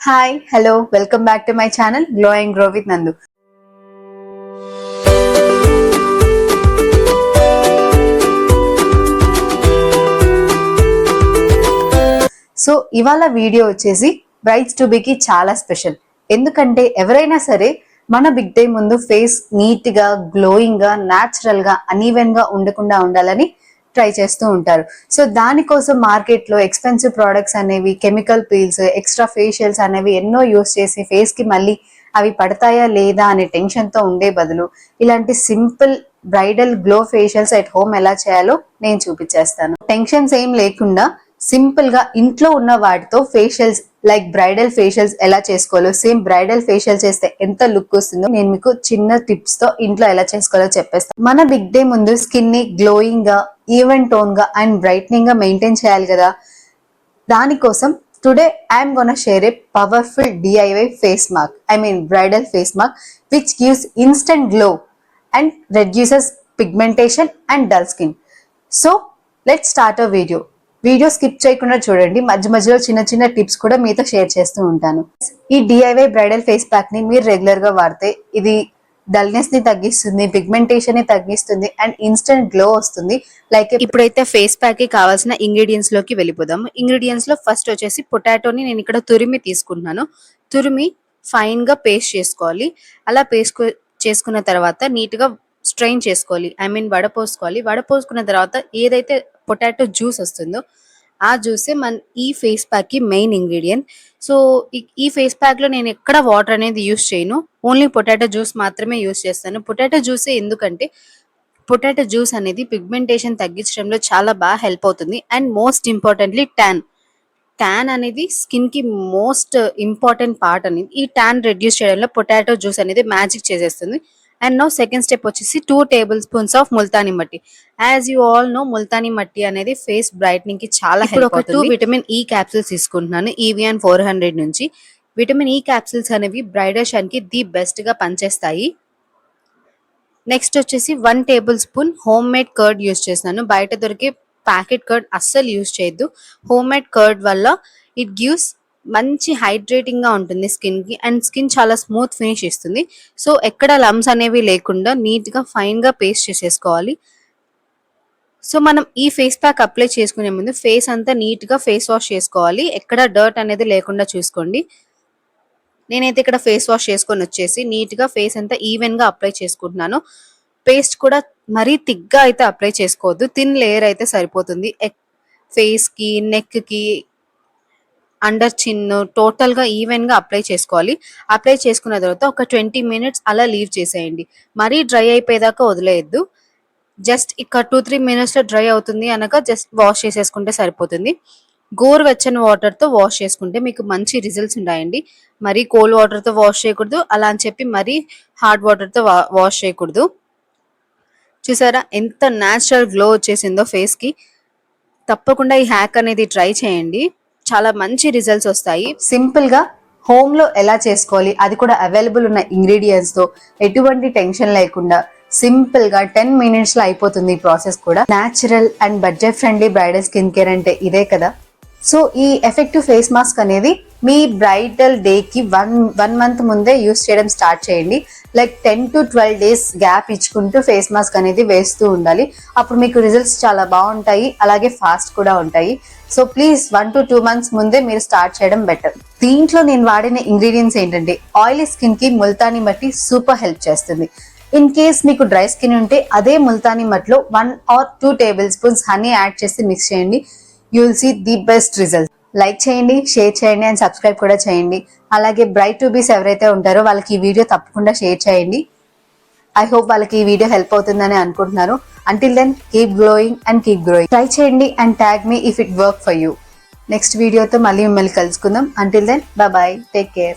Hi, hello, welcome back to my channel Glow and Grow with Nandu. So ఇవాళ video వచ్చేసి brides to be కి చాలా special. ఎందుకంటే ఎవరైనా సరే మన బిగ్ డే ముందు ఫేస్ నీట్ గా, గ్లోయింగ్ గా, న్యాచురల్ గా, అనీవెన్ గా ఉండకుండా ఉండాలని ట్రై చేస్తూ ఉంటారు. సో దానికోసం మార్కెట్ లో ఎక్స్పెన్సివ్ ప్రోడక్ట్స్ అనేవి, కెమికల్ పీల్స్, ఎక్స్ట్రా ఫేషియల్స్ అనేవి ఎన్నో యూస్ చేసి ఫేస్ కి మళ్ళీ అవి పడతాయా లేదా అనే టెన్షన్ తో ఉండే బదులు ఇలాంటి simple bridal glow facials at home ఎలా చేయాలో నేను చూపించేస్తాను. టెన్షన్స్ ఏం లేకుండా సింపుల్ గా ఇంట్లో ఉన్న వాటితో ఫేషియల్స్ లైక్ బ్రైడల్ ఫేషియల్స్ ఎలా చేసుకోవాలో, సేమ్ బ్రైడల్ ఫేషియల్ చేస్తే ఎంత లుక్ వస్తుందో నేను మీకు చిన్న టిప్స్ తో ఇంట్లో ఎలా చేసుకోవాలో చెప్పేస్తాను. మన బిగ్ డే ముందు స్కిన్ ని గ్లోయింగ్ గా, ఈవెన్ టోన్ గా అండ్ బ్రైట్నింగ్ గా మెయింటైన్ చేయాలి కదా. దానికోసం today I'm gonna share a powerful DIY face mask, bridal face mask which gives instant glow and reduces pigmentation and dull skin. So let's start a video skip చేయకుండా చూడండి. మధ్య మధ్యలో చిన్న చిన్న టిప్స్ కూడా మీతో షేర్ చేస్తూ ఉంటాను. ఈ DIY బ్రైడల్ ఫేస్ ప్యాక్ ని మీరు రెగ్యులర్ గా వాడితే ఇది డల్నెస్ ని తగ్గిస్తుంది, పిగ్మెంటేషన్ ని తగ్గిస్తుంది అండ్ ఇన్స్టెంట్ గ్లో వస్తుంది. లైక్ ఇప్పుడైతే ఫేస్ ప్యాక్ కి కావాల్సిన ఇంగ్రీడియంట్స్ లోకి వెళ్ళిపోదాం. ఇంగ్రీడియంట్స్ లో ఫస్ట్ వచ్చేసి పొటాటోని నేను ఇక్కడ తురిమి తీసుకుంటున్నాను. తురిమి ఫైన్ గా పేస్ట్ చేసుకోవాలి. అలా పేస్ట్ చేసుకున్న తర్వాత నీట్ గా స్ట్రెయిన్ చేసుకోవాలి, వడపోసుకోవాలి. వడపోసుకున్న తర్వాత ఏదైతే పొటాటో జ్యూస్ వస్తుందో ఆ జ్యూసే మన ఈ ఫేస్ ప్యాక్ కి మెయిన్ ఇంగ్రీడియంట్. సో ఈ ఫేస్ ప్యాక్ లో నేను ఎక్కడ వాటర్ అనేది యూస్ చేయను, ఓన్లీ పొటాటో జ్యూస్ మాత్రమే యూస్ చేస్తాను. పొటాటో జ్యూసే ఎందుకంటే పొటాటో జ్యూస్ అనేది పిగ్మెంటేషన్ తగ్గించడంలో చాలా బాగా హెల్ప్ అవుతుంది. అండ్ మోస్ట్ ఇంపార్టెంట్లీ ట్యాన్ అనేది స్కిన్ కి మోస్ట్ ఇంపార్టెంట్ పార్ట్ అనేది. ఈ ట్యాన్ రెడ్యూస్ చేయడంలో పొటాటో జ్యూస్ అనేది మ్యాజిక్ చేసేస్తుంది. అండ్ నో సెకండ్ స్టెప్ వచ్చేసి 2 tablespoons spoons of Multani mitti. As you all know, Multani mitti అనేది ఫేస్ బ్రైట్నింగ్ కి చాలా హెల్ప్ అవుతుంది. 2 విటమిన్ E క్యాప్సూల్స్ తీసుకుంటున్నాను EVN 400 నుంచి. విటమిన్ E క్యాప్సూల్స్ అనేవి బ్రైడల్ షైన్ కి ది బెస్ట్ గా పనిచేస్తాయి. నెక్స్ట్ వచ్చేసి 1 tablespoon home made curd use చేస్తున్నాను. బయట దొరికే ప్యాకెట్ కర్డ్ అస్సలు యూస్ చేయొద్దు. హోమ్ మేడ్ కర్డ్ వల్ల ఇట్ గివ్స్ మంచి హైడ్రేటింగ్ గా ఉంటుంది స్కిన్ కి అండ్ స్కిన్ చాలా స్మూత్ ఫినిష్ ఇస్తుంది. సో ఎక్కడ లమ్స్ అనేవి లేకుండా నీట్ గా ఫైన్ గా పేస్ట్ చేసేసుకోవాలి. సో మనం ఈ ఫేస్ ప్యాక్ అప్లై చేసుకునే ముందు ఫేస్ అంతా నీట్ గా ఫేస్ వాష్ చేసుకోవాలి. ఎక్కడ డర్ట్ అనేది లేకుండా చూసుకోండి. నేనైతే ఇక్కడ ఫేస్ వాష్ చేసుకొని వచ్చేసి నీట్ గా ఫేస్ అంతా ఈవెన్ గా అప్లై చేసుకుంటున్నాను. పేస్ట్ కూడా మరీ థిక్ గా అయితే అప్లై చేసుకోవద్దు, థిన్ లేయర్ అయితే సరిపోతుంది. ఫేస్ కి, నెక్ కి, అండర్ చిన్ టోటల్ గా ఈవెన్ గా అప్లై చేసుకోవాలి. అప్లై చేసుకున్న తర్వాత ఒక 20 minutes అలా లీవ్ చేసేయండి. మరీ డ్రై అయిపోయేదాకా వదిలేయద్దు. జస్ట్ ఇక్కడ 2-3 minutes లో డ్రై అవుతుంది అనగా జస్ట్ వాష్ చేసేసుకుంటే సరిపోతుంది. గోరువెచ్చని వాటర్ తో వాష్ చేసుకుంటే మీకు మంచి రిజల్ట్స్ ఉంటాయండి. మరీ కోల్డ్ వాటర్ తో వాష్ చేయకూడదు, అలా అని చెప్పి మరీ హాట్ వాటర్ తో వాష్ చేయకూడదు. చూసారా ఎంత న్యాచురల్ గ్లో వచ్చేసిందో ఫేస్ కి. తప్పకుండా ఈ హ్యాక్ అనేది ట్రై చేయండి, చాలా మంచి రిజల్ట్స్ వస్తాయి. సింపుల్ గా హోమ్ లో ఎలా చేసుకోవాలి, అది కూడా అవైలబుల్ ఉన్న ఇంగ్రీడియంట్స్ తో, ఎటువంటి టెన్షన్ లేకుండా సింపుల్ గా 10 minutes లో అయిపోతుంది ఈ ప్రాసెస్ కూడా. Natural and budget friendly bridal skin care అంటే ఇదే కదా. సో ఈ ఎఫెక్టివ్ ఫేస్ మాస్క్ అనేది మీ బ్రైడల్ డే కి 1 month ముందే యూస్ చేయడం స్టార్ట్ చేయండి. లైక్ 10 to 12 days గ్యాప్ ఇచ్చుకుంటూ ఫేస్ మాస్క్ అనేది వేస్తూ ఉండాలి. అప్పుడు మీకు రిజల్ట్స్ చాలా బాగుంటాయి, అలాగే ఫాస్ట్ కూడా ఉంటాయి. సో ప్లీజ్ 1 to 2 months ముందే మీరు స్టార్ట్ చేయడం బెటర్. దీంట్లో నేను వాడిన ఇంగ్రీడియంట్స్ ఏంటంటే, ఆయిలీ స్కిన్ కి ముల్తానీ మట్టి సూపర్ హెల్ప్ చేస్తుంది. ఇన్ కేస్ మీకు డ్రై స్కిన్ ఉంటే అదే ముల్తానీ మట్టిలో 1 or 2 tablespoons హనీ యాడ్ చేసి మిక్స్ చేయండి. You will see the best result. Like చేయండి, షేర్ చేయండి అండ్ సబ్స్క్రైబ్ కూడా చేయండి. అలాగే బ్రైట్ టు బీస్ ఎవరైతే ఉంటారో వాళ్ళకి ఈ వీడియో తప్పకుండా షేర్ చేయండి. ఐ హోప్ వాళ్ళకి ఈ వీడియో హెల్ప్ అవుతుందని అనుకుంటున్నాను. Until then keep glowing and keep growing. Try చేయండి and tag me if it work for you. Next వీడియోతో మళ్ళీ మిమ్మల్ని కలుసుకుందాం. Until then bye bye, take care.